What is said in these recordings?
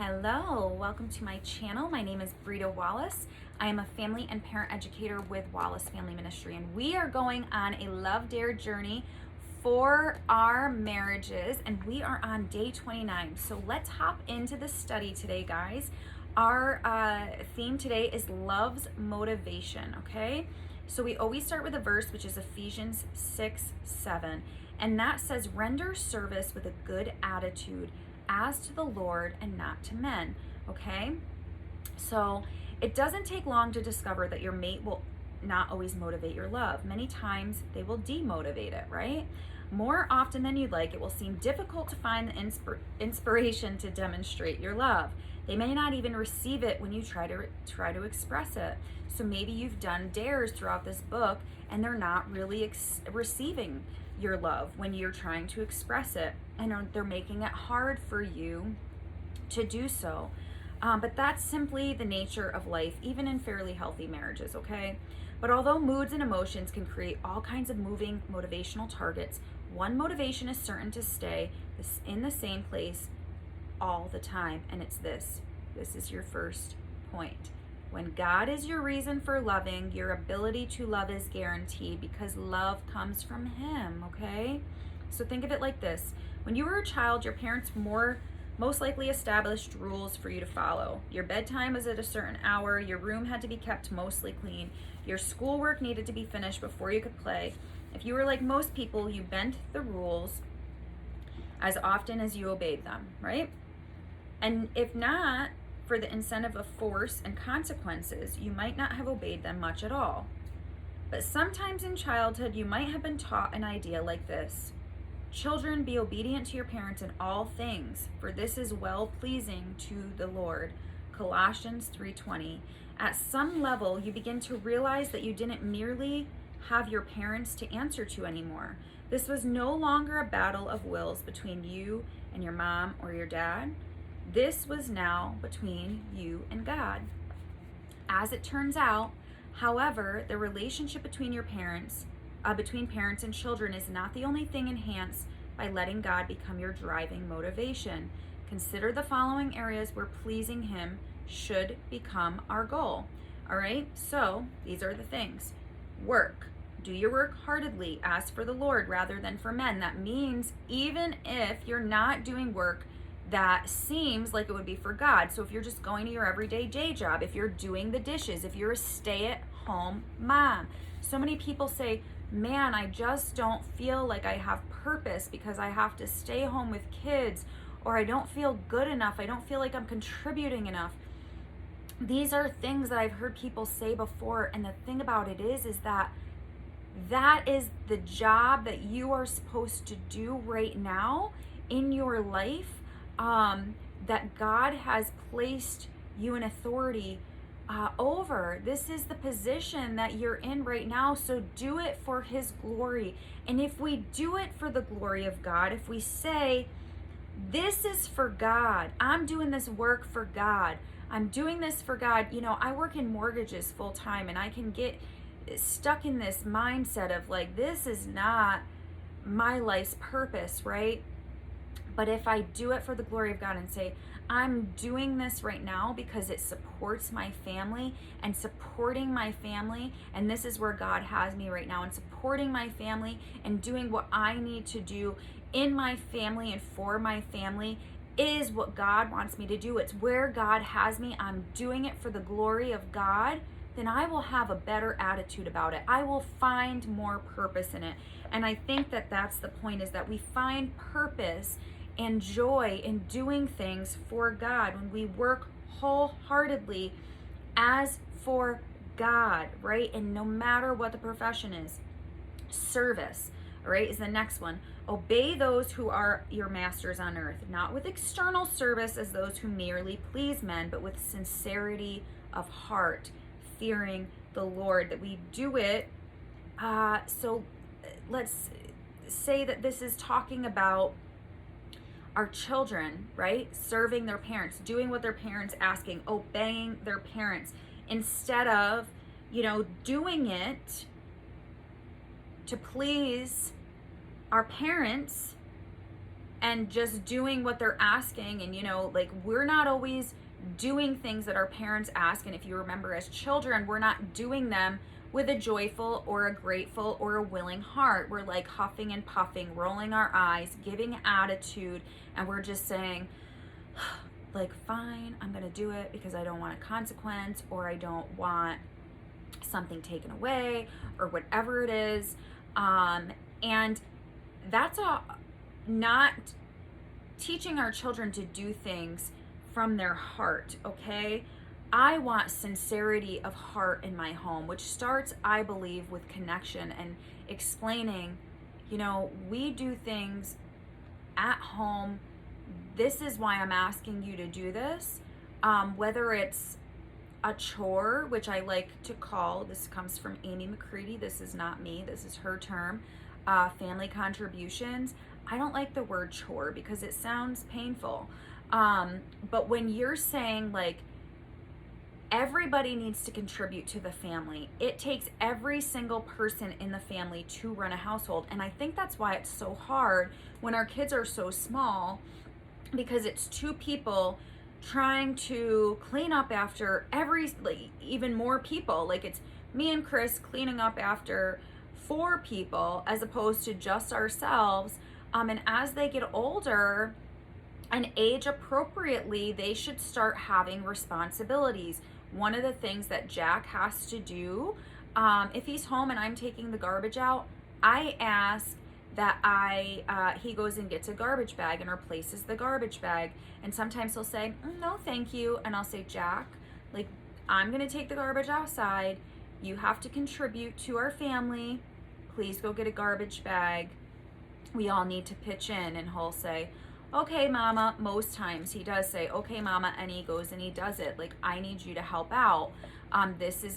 Hello, welcome to my channel. My name is Brita Wallace. I am a family and parent educator with Wallace Family Ministry, and we are going on a Love Dare journey for our marriages, and we are on day 29. So let's hop into the study today, guys. Our theme today is love's motivation, okay? So we always start with a verse, which is Ephesians 6:7, and that says, render service with a good attitude as to the Lord and not to men, okay? So it doesn't take long to discover that your mate will not always motivate your love. Many times they will demotivate it, right? More often than you'd like, it will seem difficult to find the inspiration to demonstrate your love. They may not even receive it when you try to express it. So maybe you've done dares throughout this book and they're not really receiving your love when you're trying to express it, and they're making it hard for you to do so. But that's simply the nature of life, even in fairly healthy marriages, okay? But although moods and emotions can create all kinds of moving motivational targets, one motivation is certain to stay in the same place all the time, and it's this. This is your first point. When God is your reason for loving, your ability to love is guaranteed because love comes from Him, okay? So think of it like this. When you were a child, your parents most likely established rules for you to follow. Your bedtime was at a certain hour, your room had to be kept mostly clean, your schoolwork needed to be finished before you could play. If you were like most people, you bent the rules as often as you obeyed them, right? And if not for the incentive of force and consequences, you might not have obeyed them much at all. But sometimes in childhood, you might have been taught an idea like this. Children, be obedient to your parents in all things, for this is well-pleasing to the Lord. Colossians 3:20. At some level, you begin to realize that you didn't merely have your parents to answer to anymore. This was no longer a battle of wills between you and your mom or your dad. This was now between you and God. As it turns out, however, the relationship between parents and children is not the only thing enhanced by letting God become your driving motivation. Consider the following areas where pleasing Him should become our goal. All right, so these are the things. Work. Do your work heartedly as for the Lord rather than for men. That means even if you're not doing work that seems like it would be for God. So if you're just going to your everyday day job, if you're doing the dishes, if you're a stay-at-home mom. So many people say, man, I just don't feel like I have purpose because I have to stay home with kids, or I don't feel good enough. I don't feel like I'm contributing enough. These are things that I've heard people say before, and the thing about it is that is the job that you are supposed to do right now in your life, that God has placed you in authority over. This is the position that you're in right now, so do it for His glory. And if we do it for the glory of God, if we say, this is for God, I'm doing this work for God, I'm doing this for God. You know, I work in mortgages full time, and I can get stuck in this mindset of like, this is not my life's purpose, right? But if I do it for the glory of God and say, I'm doing this right now because it supports my family and supporting my family, and this is where God has me right now, and supporting my family and doing what I need to do in my family and for my family is what God wants me to do. It's where God has me. I'm doing it for the glory of God. Then I will have a better attitude about it. I will find more purpose in it. And I think that that's the point, is that we find purpose and joy in doing things for God when we work wholeheartedly as for God, right? And no matter what the profession is. Service, all right, is the next one. Obey those who are your masters on earth, not with external service as those who merely please men, but with sincerity of heart, fearing the Lord, that we do it. So let's say that this is talking about our children, right? Serving their parents, doing what their parents asking, obeying their parents, instead of, doing it to please our parents and just doing what they're asking. And, you know, like, we're not always doing things that our parents ask. And if you remember, as children, we're not doing them with a joyful or a grateful or a willing heart. We're like huffing and puffing, rolling our eyes, giving attitude, and we're just saying, like, fine, I'm gonna do it because I don't want a consequence, or I don't want something taken away, or whatever it is. And that's not teaching our children to do things from their heart, okay? I want sincerity of heart in my home, which starts, I believe, with connection and explaining, you know, we do things at home. This is why I'm asking you to do this. Whether it's a chore, which I like to call, this comes from Amy McCready, this is not me, this is her term, family contributions. I don't like the word chore because it sounds painful. But when you're saying, like, everybody needs to contribute to the family, it takes every single person in the family to run a household. And I think that's why it's so hard when our kids are so small, because it's two people trying to clean up after even more people. Like, it's me and Chris cleaning up after 4 people as opposed to just ourselves. And as they get older and age appropriately, they should start having responsibilities. One of the things that Jack has to do, if he's home and I'm taking the garbage out, I ask that he goes and gets a garbage bag and replaces the garbage bag. And sometimes he'll say, no, thank you. And I'll say, Jack, like, I'm gonna take the garbage outside. You have to contribute to our family. Please go get a garbage bag. We all need to pitch in. And he'll say, okay, mama. Most times he does say, okay, mama, and he goes and he does it. Like, I need you to help out.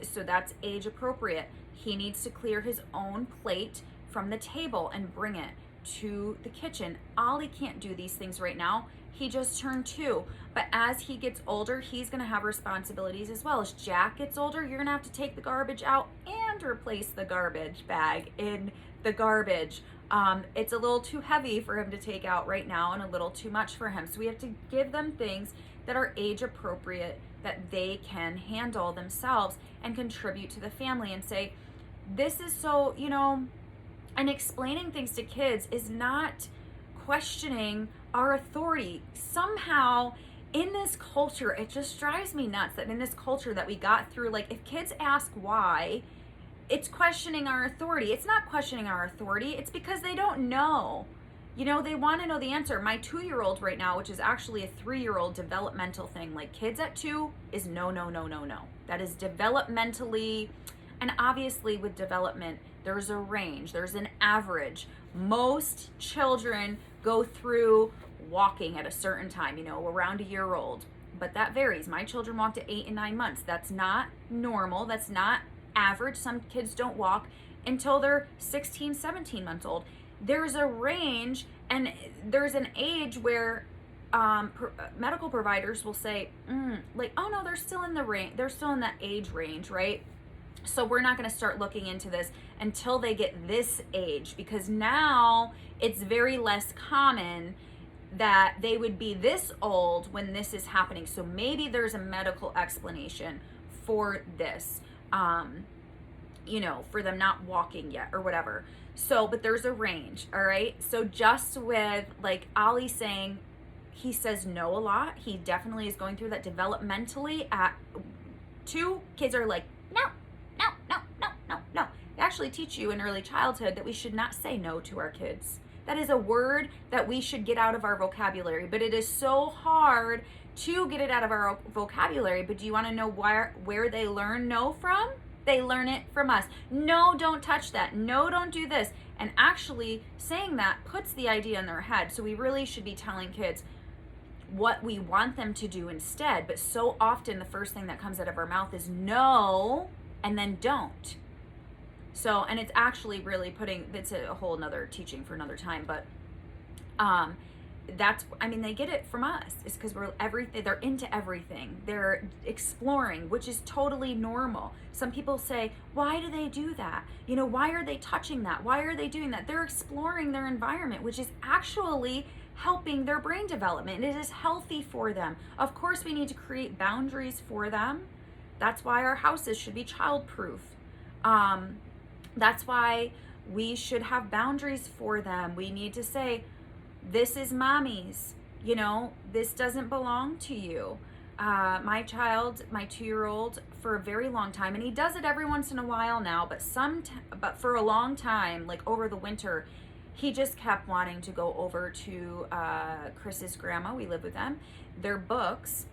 So that's age appropriate. He needs to clear his own plate from the table and bring it to the kitchen. Ollie can't do these things right now. He just turned 2. But as he gets older, he's gonna have responsibilities as well. As Jack gets older, you're gonna have to take the garbage out and replace the garbage bag in the garbage. It's a little too heavy for him to take out right now and a little too much for him. So we have to give them things that are age appropriate, that they can handle themselves and contribute to the family, and say, this is so, you know, and explaining things to kids is not questioning our authority. Somehow in this culture, it just drives me nuts that in this culture that we got through, like, if kids ask why, it's questioning our authority. It's not questioning our authority. It's because they don't know. You know, they want to know the answer. My 2-year-old right now, which is actually a 3-year-old developmental thing, like, kids at 2 is no, no, no, no, no. That is developmentally, and obviously with development, there's a range, there's an average. Most children go through walking at a certain time, you know, around a year old, but that varies. My children walk to 8 and 9 months. That's not normal. That's not average. Some kids don't walk until they're 16, 17 months old. There's a range, and there's an age where medical providers will say, like, oh no, they're still in the range. They're still in that age range, right? So we're not going to start looking into this until they get this age, because now it's very less common that they would be this old when this is happening. So maybe there's a medical explanation for this, you know, for them not walking yet or whatever. So, but there's a range, all right? So just with, like, Ollie saying, he says no a lot. He definitely is going through that developmentally. At 2, kids are like, no, no, no, no, no, no. They actually teach you in early childhood that we should not say no to our kids. That is a word that we should get out of our vocabulary, but it is so hard to get it out of our vocabulary. But do you want to know where they learn no from? They learn it from us. No, don't touch that. No, don't do this. And actually saying that puts the idea in their head. So we really should be telling kids what we want them to do instead. But so often the first thing that comes out of our mouth is no, and then don't. So, and it's actually really it's a whole nother teaching for another time, but they get it from us. It's because they're into everything. They're exploring, which is totally normal. Some people say, why do they do that? You know, why are they touching that? Why are they doing that? They're exploring their environment, which is actually helping their brain development. It is healthy for them. Of course, we need to create boundaries for them. That's why our houses should be childproof. That's why we should have boundaries for them. We need to say, this is mommy's, this doesn't belong to you. My child, my 2-year-old, for a very long time, and he does it every once in a while now, but for a long time, like over the winter, he just kept wanting to go over to Chris's grandma, we live with them, their books,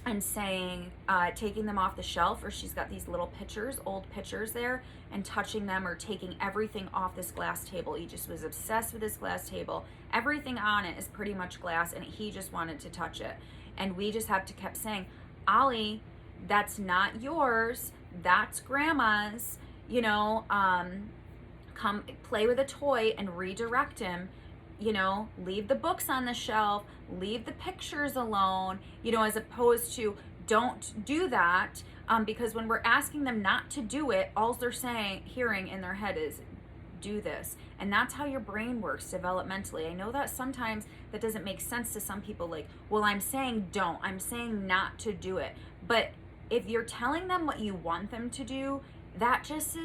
and saying, taking them off the shelf, or she's got these little pictures, old pictures there, and touching them, or taking everything off this glass table. He just was obsessed with this glass table. Everything on it is pretty much glass, and he just wanted to touch it. And we just have to kept saying, Ollie, that's not yours, that's grandma's, come play with a toy and redirect him, leave the books on the shelf, leave the pictures alone, as opposed to don't do that, because when we're asking them not to do it, all they're hearing in their head is do this. And that's how your brain works developmentally. I know that sometimes that doesn't make sense to some people, like, well, I'm saying don't, I'm saying not to do it. But if you're telling them what you want them to do, that just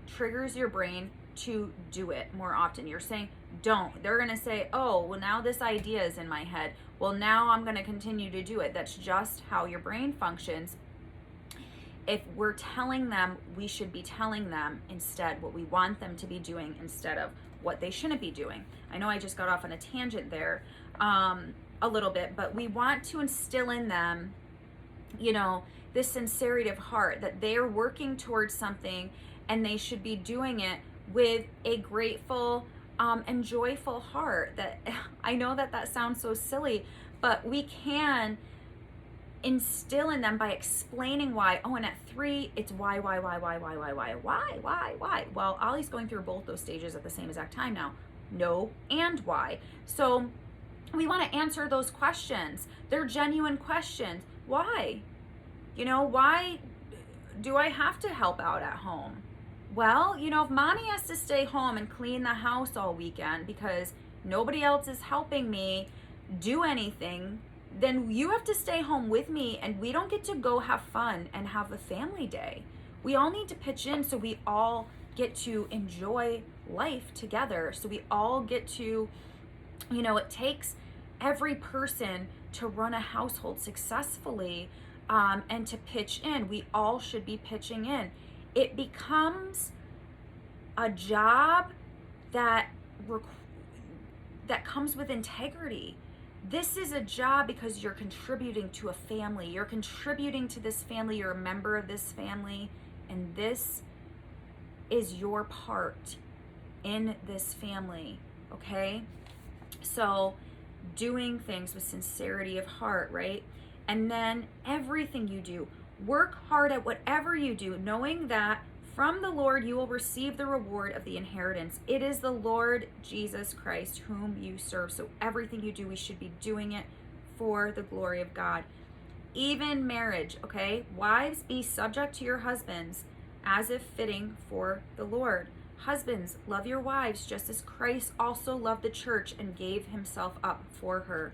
triggers your brain to do it more often. You're saying don't. They're going to say, oh, well, now this idea is in my head. Well, now I'm going to continue to do it. That's just how your brain functions. If we're telling them, we should be telling them instead what we want them to be doing instead of what they shouldn't be doing. I know I just got off on a tangent there a little bit, but we want to instill in them, this sincerity of heart, that they're working towards something and they should be doing it with a grateful and joyful heart. That I know that sounds so silly, but we can instill in them by explaining why. Oh, and at 3, it's why. Well, Ollie's going through both those stages at the same exact time now. No and why. So we want to answer those questions. They're genuine questions. Why? Why do I have to help out at home? Well, if mommy has to stay home and clean the house all weekend because nobody else is helping me do anything, then you have to stay home with me, and we don't get to go have fun and have a family day. We all need to pitch in so we all get to enjoy life together. So we all get to, it takes every person to run a household successfully, and to pitch in. We all should be pitching in. It becomes a job that comes with integrity. This is a job because you're contributing to a family. You're contributing to this family. You're a member of this family. And this is your part in this family, okay? So doing things with sincerity of heart, right? And then everything you do, work hard at whatever you do, knowing that from the Lord you will receive the reward of the inheritance. It is the Lord Jesus Christ whom you serve. So everything you do, we should be doing it for the glory of God. Even marriage, okay? Wives, be subject to your husbands as if fitting for the Lord. Husbands, love your wives just as Christ also loved the church and gave himself up for her.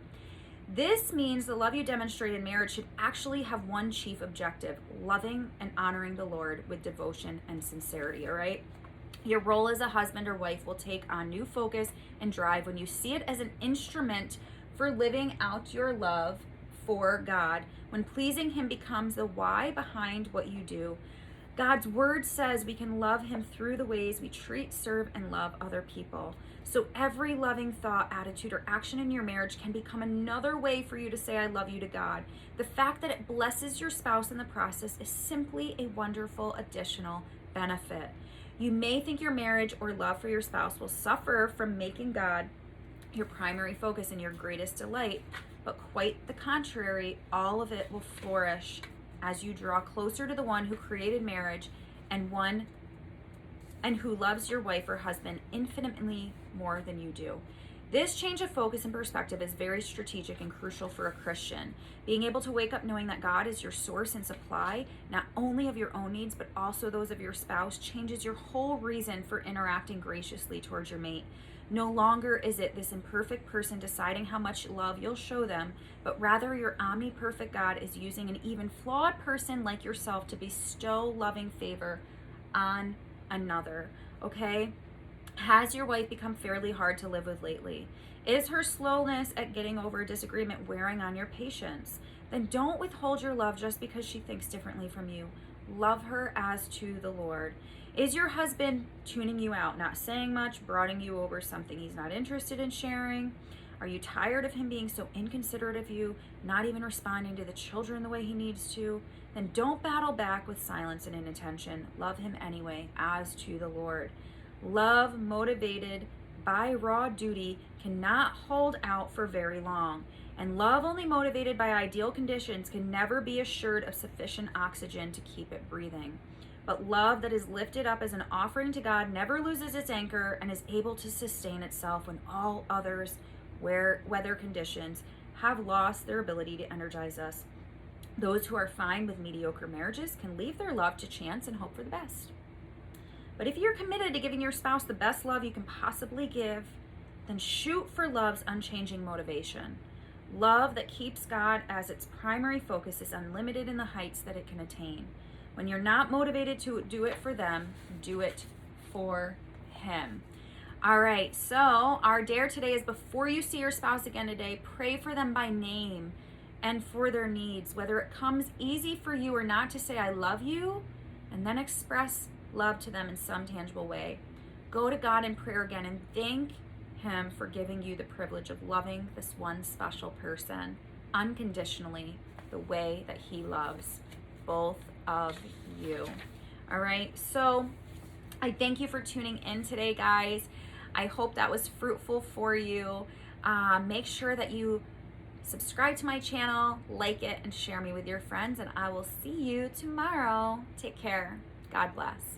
This means the love you demonstrate in marriage should actually have one chief objective: loving and honoring the Lord with devotion and sincerity, all right? Your role as a husband or wife will take on new focus and drive when you see it as an instrument for living out your love for God, when pleasing him becomes the why behind what you do. God's word says we can love him through the ways we treat, serve, and love other people. So every loving thought, attitude, or action in your marriage can become another way for you to say I love you to God. The fact that it blesses your spouse in the process is simply a wonderful additional benefit. You may think your marriage or love for your spouse will suffer from making God your primary focus and your greatest delight, but quite the contrary, all of it will flourish as you draw closer to the one who created marriage and who loves your wife or husband infinitely more than you do. This change of focus and perspective is very strategic and crucial for a Christian. Being able to wake up knowing that God is your source and supply, not only of your own needs, but also those of your spouse, changes your whole reason for interacting graciously towards your mate. No longer is it this imperfect person deciding how much love you'll show them, but rather your omniperfect God is using an even flawed person like yourself to bestow loving favor on another, okay? Has your wife become fairly hard to live with lately? Is her slowness at getting over a disagreement wearing on your patience? Then don't withhold your love just because she thinks differently from you. Love her as to the Lord. Is your husband tuning you out, not saying much, brooding you over something he's not interested in sharing? Are you tired of him being so inconsiderate of you, not even responding to the children the way he needs to? Then don't battle back with silence and inattention. Love him anyway, as to the Lord. Love motivated by raw duty cannot hold out for very long, and love only motivated by ideal conditions can never be assured of sufficient oxygen to keep it breathing. But love that is lifted up as an offering to God never loses its anchor and is able to sustain itself when all others, weather conditions, have lost their ability to energize us. Those who are fine with mediocre marriages can leave their love to chance and hope for the best. But if you're committed to giving your spouse the best love you can possibly give, then shoot for love's unchanging motivation. Love that keeps God as its primary focus is unlimited in the heights that it can attain. When you're not motivated to do it for them, do it for Him. All right, so our dare today is before you see your spouse again today, pray for them by name and for their needs, whether it comes easy for you or not to say, I love you, and then express love to them in some tangible way. Go to God in prayer again and thank Him for giving you the privilege of loving this one special person unconditionally the way that He loves both of you. All right, so I thank you for tuning in today, guys. I hope that was fruitful for you. Make sure that you subscribe to my channel, like it, and share me with your friends, and I will see you tomorrow. Take care. God bless.